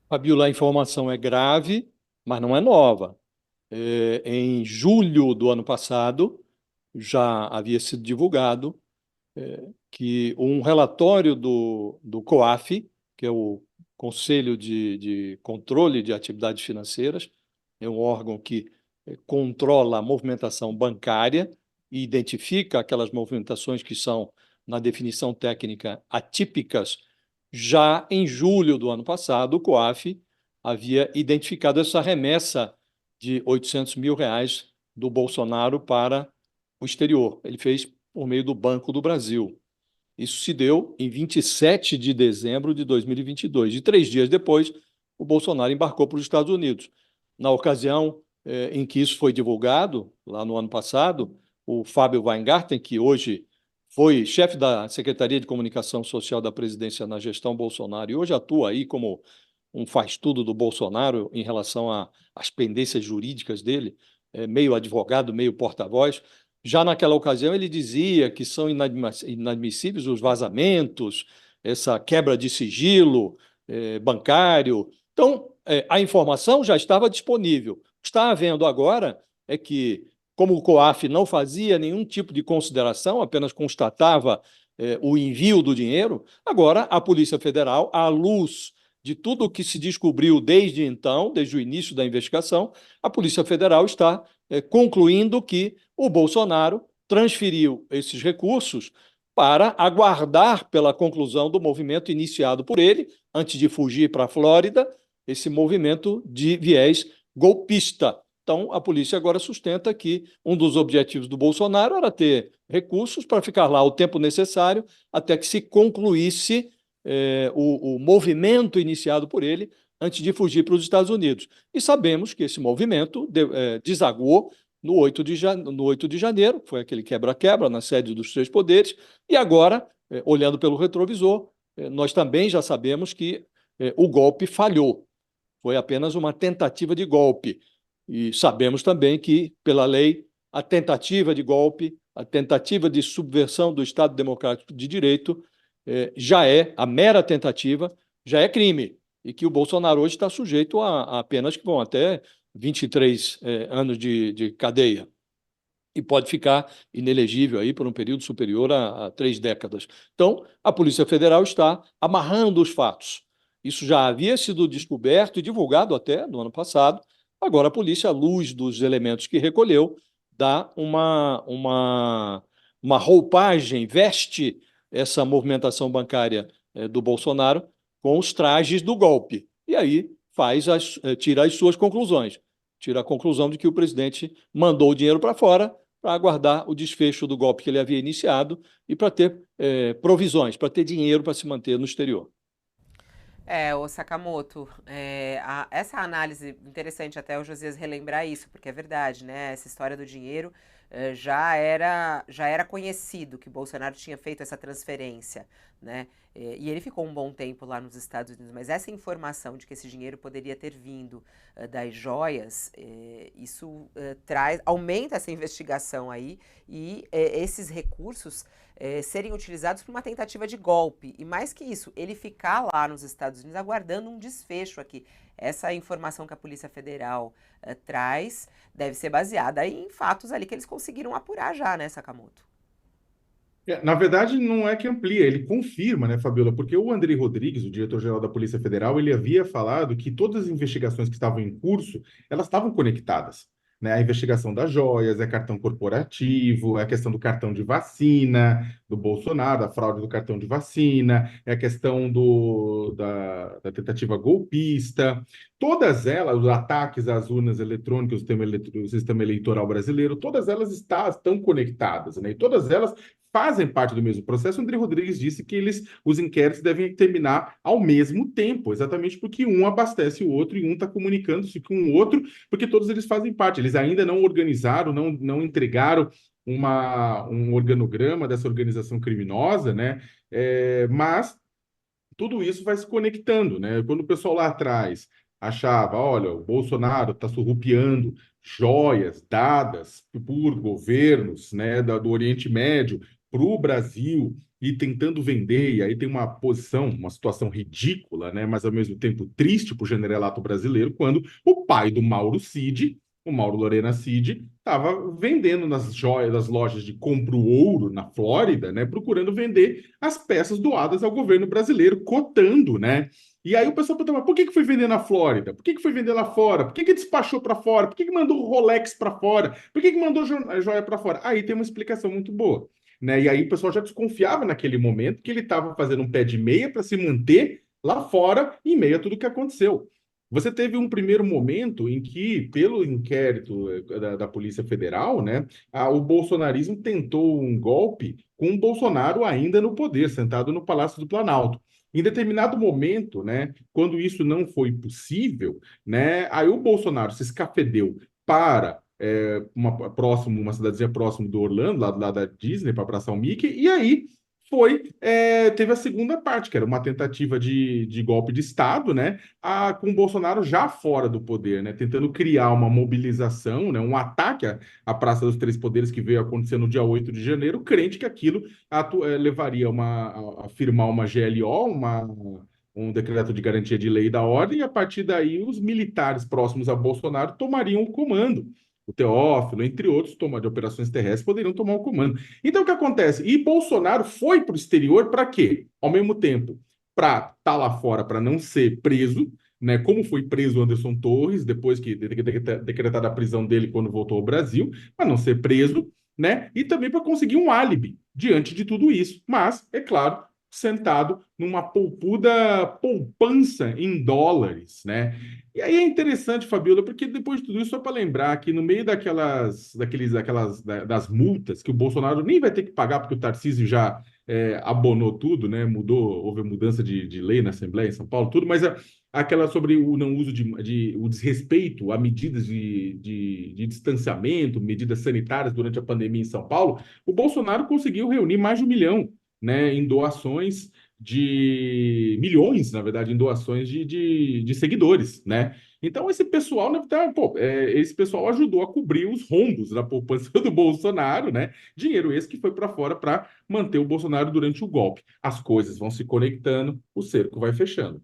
Fabiola, a informação é grave, mas não é nova. Em julho do ano passado, já havia sido divulgado que um relatório do COAF, que é o Conselho de Controle de Atividades Financeiras, é um órgão que controla a movimentação bancária e identifica aquelas movimentações que são, na definição técnica, atípicas. Já em julho do ano passado, o COAF havia identificado essa remessa de R$ 800 mil do Bolsonaro para o exterior. Ele fez por meio do Banco do Brasil. Isso se deu em 27 de dezembro de 2022. E 3 dias depois, o Bolsonaro embarcou para os Estados Unidos. Na ocasião em que isso foi divulgado, lá no ano passado, o Fábio Weingarten, que hoje foi chefe da Secretaria de Comunicação Social da Presidência na gestão Bolsonaro e hoje atua aí como um faz-tudo do Bolsonaro em relação às pendências jurídicas dele, meio advogado, meio porta-voz. Já naquela ocasião, ele dizia que são inadmissíveis os vazamentos, essa quebra de sigilo bancário. Então, a informação já estava disponível. O que está havendo agora é que, como o COAF não fazia nenhum tipo de consideração, apenas constatava o envio do dinheiro, agora a Polícia Federal, à luz de tudo o que se descobriu desde então, desde o início da investigação, a Polícia Federal está concluindo que o Bolsonaro transferiu esses recursos para aguardar pela conclusão do movimento iniciado por ele, antes de fugir para a Flórida, esse movimento de viés golpista. Então, a polícia agora sustenta que um dos objetivos do Bolsonaro era ter recursos para ficar lá o tempo necessário até que se concluísse o movimento iniciado por ele antes de fugir para os Estados Unidos. E sabemos que esse movimento desaguou no 8 de janeiro, foi aquele quebra-quebra na sede dos três poderes, e agora, olhando pelo retrovisor, nós também já sabemos que o golpe falhou, foi apenas uma tentativa de golpe. E sabemos também que, pela lei, a tentativa de golpe, a tentativa de subversão do Estado Democrático de Direito, já é, a mera tentativa, já é crime. E que o Bolsonaro hoje está sujeito a penas que vão até 23 anos de cadeia. E pode ficar inelegível aí por um período superior a 3 décadas. Então, a Polícia Federal está amarrando os fatos. Isso já havia sido descoberto e divulgado até no ano passado. Agora, a polícia, à luz dos elementos que recolheu, dá uma roupagem, veste essa movimentação bancária do Bolsonaro com os trajes do golpe. E aí tira as suas conclusões. Tira a conclusão de que o presidente mandou o dinheiro para fora para aguardar o desfecho do golpe que ele havia iniciado e para ter provisões, para ter dinheiro para se manter no exterior. O Sakamoto, essa análise, interessante até o Josias relembrar isso, porque é verdade, né? Essa história do dinheiro já era conhecido que Bolsonaro tinha feito essa transferência, né? E ele ficou um bom tempo lá nos Estados Unidos, mas essa informação de que esse dinheiro poderia ter vindo das joias, isso aumenta essa investigação aí e esses recursos serem utilizados para uma tentativa de golpe. E mais que isso, ele ficar lá nos Estados Unidos aguardando um desfecho aqui. Essa informação que a Polícia Federal traz deve ser baseada em fatos ali que eles conseguiram apurar já, né, Sakamoto? Na verdade, não é que amplia, ele confirma, né, Fabiola? Porque o Andrei Rodrigues, o diretor-geral da Polícia Federal, ele havia falado que todas as investigações que estavam em curso, elas estavam conectadas, né? A investigação das joias, é cartão corporativo, é a questão do cartão de vacina do Bolsonaro, a fraude do cartão de vacina, é a questão da tentativa golpista, todas elas, os ataques às urnas eletrônicas, o sistema eleitoral brasileiro, todas elas estão conectadas, né? E todas elas fazem parte do mesmo processo. O André Rodrigues disse que os inquéritos devem terminar ao mesmo tempo, exatamente porque um abastece o outro e um está comunicando-se com o outro, porque todos eles fazem parte. Eles ainda não organizaram, não entregaram um organograma dessa organização criminosa, né? Mas tudo isso vai se conectando, né? Quando o pessoal lá atrás achava, olha, o Bolsonaro está surrupiando joias dadas por governos, né, do Oriente Médio para o Brasil e tentando vender, e aí tem uma posição, uma situação ridícula, né, mas ao mesmo tempo triste para o generalato brasileiro, quando o pai do Mauro Cid, o Mauro Lorena Cid, estava vendendo nas joias das lojas de Compro Ouro na Flórida, né, procurando vender as peças doadas ao governo brasileiro, cotando, né? E aí o pessoal pergunta, mas por que foi vender na Flórida? Por que foi vender lá fora? Por que despachou para fora? Por que mandou o Rolex para fora? Por que mandou a joia para fora? Aí tem uma explicação muito boa, né? E aí o pessoal já desconfiava naquele momento que ele estava fazendo um pé de meia para se manter lá fora em meio a tudo que aconteceu. Você teve um primeiro momento em que, pelo inquérito da Polícia Federal, né, o bolsonarismo tentou um golpe com o Bolsonaro ainda no poder, sentado no Palácio do Planalto. Em determinado momento, né, quando isso não foi possível, né, aí o Bolsonaro se escafedeu para uma cidadezinha próxima do Orlando, lá da Disney, para abraçar o Mickey, e aí teve a segunda parte, que era uma tentativa de golpe de Estado, né, com o Bolsonaro já fora do poder, né, tentando criar uma mobilização, né, um ataque à Praça dos Três Poderes que veio acontecer no dia 8 de janeiro, crente que aquilo levaria a firmar uma GLO, um decreto de garantia de lei e da ordem, e a partir daí os militares próximos a Bolsonaro tomariam o comando. O Teófilo, entre outros, de operações terrestres, poderiam tomar o comando. Então, o que acontece? E Bolsonaro foi para o exterior para quê? Ao mesmo tempo, para estar lá fora, para não ser preso, né? Como foi preso o Anderson Torres, depois que decretada a prisão dele quando voltou ao Brasil, para não ser preso, né? E também para conseguir um álibi diante de tudo isso. Mas, é claro, sentado numa poupança em dólares, né? E aí é interessante, Fabiola, porque depois de tudo isso, só para lembrar que no meio das multas que o Bolsonaro nem vai ter que pagar, porque o Tarcísio já abonou tudo, né? Houve mudança de lei na Assembleia em São Paulo, tudo, mas aquela sobre o não uso o desrespeito a medidas de distanciamento, medidas sanitárias durante a pandemia em São Paulo, o Bolsonaro conseguiu reunir mais de 1 milhão, né, em doações de milhões, na verdade, em doações de seguidores, né? Então, esse pessoal, né, esse pessoal ajudou a cobrir os rombos da poupança do Bolsonaro, né? Dinheiro esse que foi para fora para manter o Bolsonaro durante o golpe. As coisas vão se conectando, o cerco vai fechando.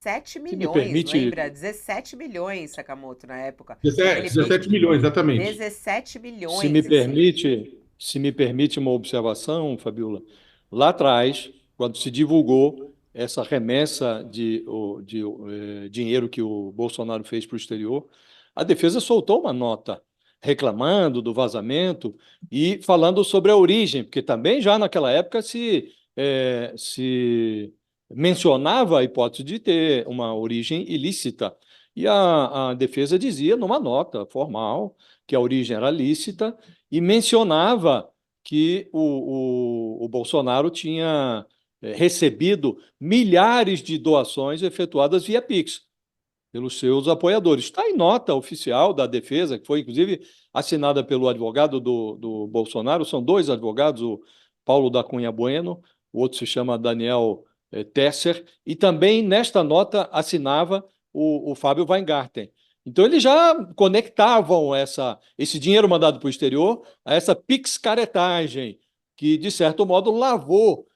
7 Se me milhões, permite, lembra? 17 milhões, Sakamoto, na época. 17, Aquele 17 milhões, exatamente. 17 se me milhões, assim. permite, se me permite uma observação, Fabiola, lá atrás, quando se divulgou essa remessa de dinheiro que o Bolsonaro fez para o exterior, a defesa soltou uma nota reclamando do vazamento e falando sobre a origem, porque também já naquela época se mencionava a hipótese de ter uma origem ilícita. E a defesa dizia numa nota formal que a origem era lícita, e mencionava que o Bolsonaro tinha recebido milhares de doações efetuadas via Pix pelos seus apoiadores. Está em nota oficial da defesa, que foi inclusive assinada pelo advogado do Bolsonaro, são dois advogados, o Paulo da Cunha Bueno, o outro se chama Daniel Tesser, e também nesta nota assinava o Fábio Weingarten. Então, eles já conectavam esse dinheiro mandado para o exterior a essa pixcaretagem, que, de certo modo, lavou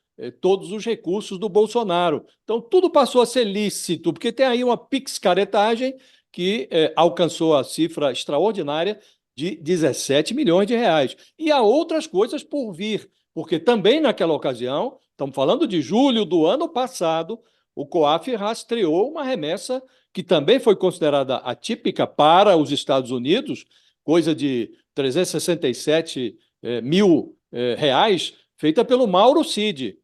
todos os recursos do Bolsonaro. Então, tudo passou a ser lícito, porque tem aí uma pixcaretagem que alcançou a cifra extraordinária de 17 milhões de reais. E há outras coisas por vir, porque também naquela ocasião, estamos falando de julho do ano passado, o COAF rastreou uma remessa que também foi considerada atípica para os Estados Unidos, coisa de 367 mil reais, feita pelo Mauro Cid,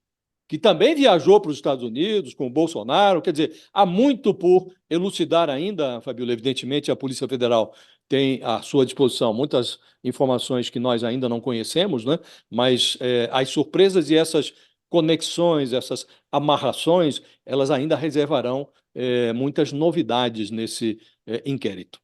que também viajou para os Estados Unidos com o Bolsonaro. Quer dizer, há muito por elucidar ainda, Fabiola. Evidentemente, a Polícia Federal tem à sua disposição muitas informações que nós ainda não conhecemos, né? Mas as surpresas e essas conexões, essas amarrações, elas ainda reservarão muitas novidades nesse inquérito.